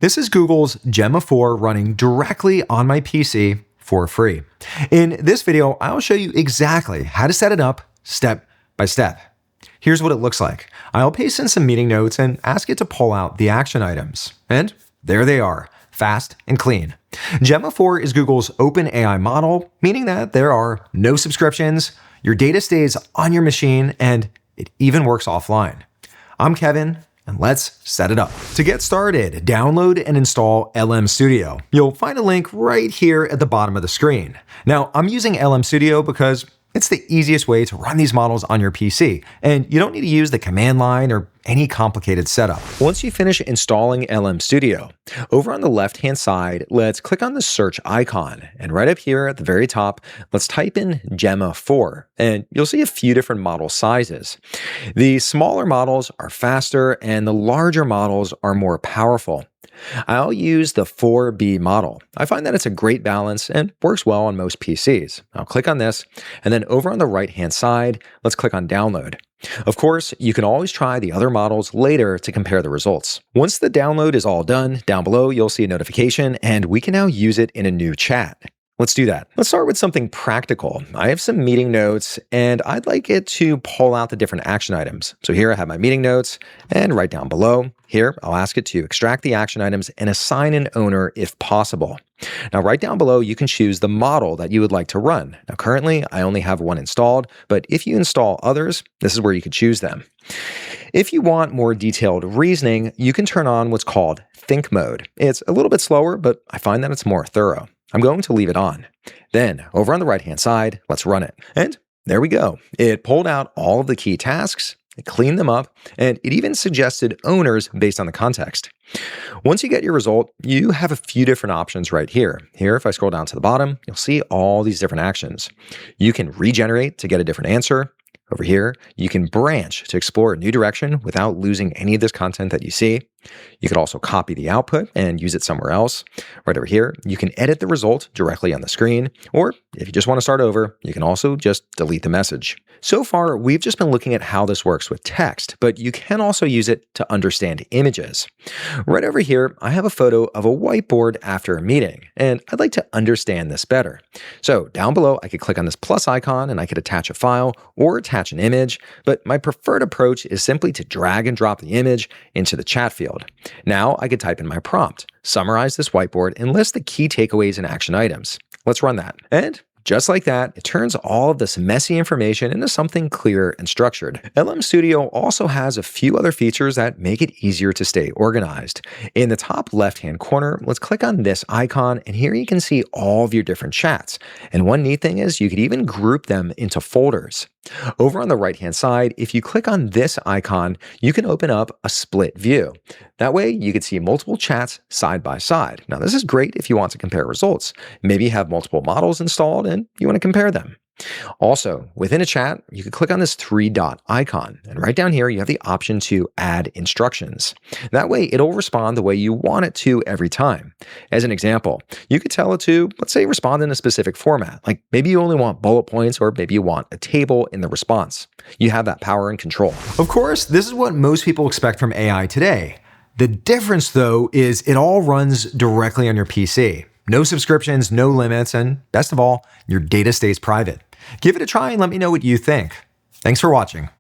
This is Google's Gemma 4 running directly on my PC for free. In this video, I'll show you exactly how to set it up step by step. Here's what it looks like. I'll paste in some meeting notes and ask it to pull out the action items. And there they are, fast and clean. Gemma 4 is Google's open AI model, meaning that there are no subscriptions, your data stays on your machine, and it even works offline. I'm Kevin, and let's set it up. To get started, download and install LM Studio. You'll find a link right here at the bottom of the screen. Now, I'm using LM Studio because it's the easiest way to run these models on your PC, and you don't need to use the command line or any complicated setup. Once you finish installing LM Studio, over on the left-hand side, let's click on the search icon, and right up here at the very top, let's type in Gemma 4, and you'll see a few different model sizes. The smaller models are faster, and the larger models are more powerful. I'll use the 4B model. I find that it's a great balance and works well on most PCs. I'll click on this, and then over on the right-hand side, let's click on download. Of course, you can always try the other models later to compare the results. Once the download is all done, down below you'll see a notification, and we can now use it in a new chat. Let's do that. Let's start with something practical. I have some meeting notes, and I'd like it to pull out the different action items. So here I have my meeting notes, and right down below, here I'll ask it to extract the action items and assign an owner if possible. Now, right down below, you can choose the model that you would like to run. Now, currently, I only have one installed, but if you install others, this is where you could choose them. If you want more detailed reasoning, you can turn on what's called think mode. It's a little bit slower, but I find that it's more thorough. I'm going to leave it on. Then, over on the right-hand side, let's run it. And there we go. It pulled out all of the key tasks, it cleaned them up, and it even suggested owners based on the context. Once you get your result, you have a few different options right here. Here, if I scroll down to the bottom, you'll see all these different actions. You can regenerate to get a different answer. Over here, you can branch to explore a new direction without losing any of this content that you see. You could also copy the output and use it somewhere else. Right over here, you can edit the result directly on the screen, or if you just want to start over, you can also just delete the message. So far, we've just been looking at how this works with text, but you can also use it to understand images. Right over here, I have a photo of a whiteboard after a meeting, and I'd like to understand this better. So down below, I could click on this plus icon and I could attach a file or attach an image, but my preferred approach is simply to drag and drop the image into the chat field. Now I could type in my prompt, summarize this whiteboard, and list the key takeaways and action items. Let's run that. And just like that, it turns all of this messy information into something clear and structured. LM Studio also has a few other features that make it easier to stay organized. In the top left-hand corner, let's click on this icon, and here you can see all of your different chats. And one neat thing is you could even group them into folders. Over on the right-hand side, if you click on this icon, you can open up a split view. That way, you can see multiple chats side by side. Now, this is great if you want to compare results. Maybe you have multiple models installed and you want to compare them. Also, within a chat, you can click on this three-dot icon, and right down here, you have the option to add instructions. That way, it'll respond the way you want it to every time. As an example, you could tell it to, let's say, respond in a specific format, like maybe you only want bullet points, or maybe you want a table in the response. You have that power and control. Of course, this is what most people expect from AI today. The difference, though, is it all runs directly on your PC. No subscriptions, no limits, and best of all, your data stays private. Give it a try and let me know what you think. Thanks for watching.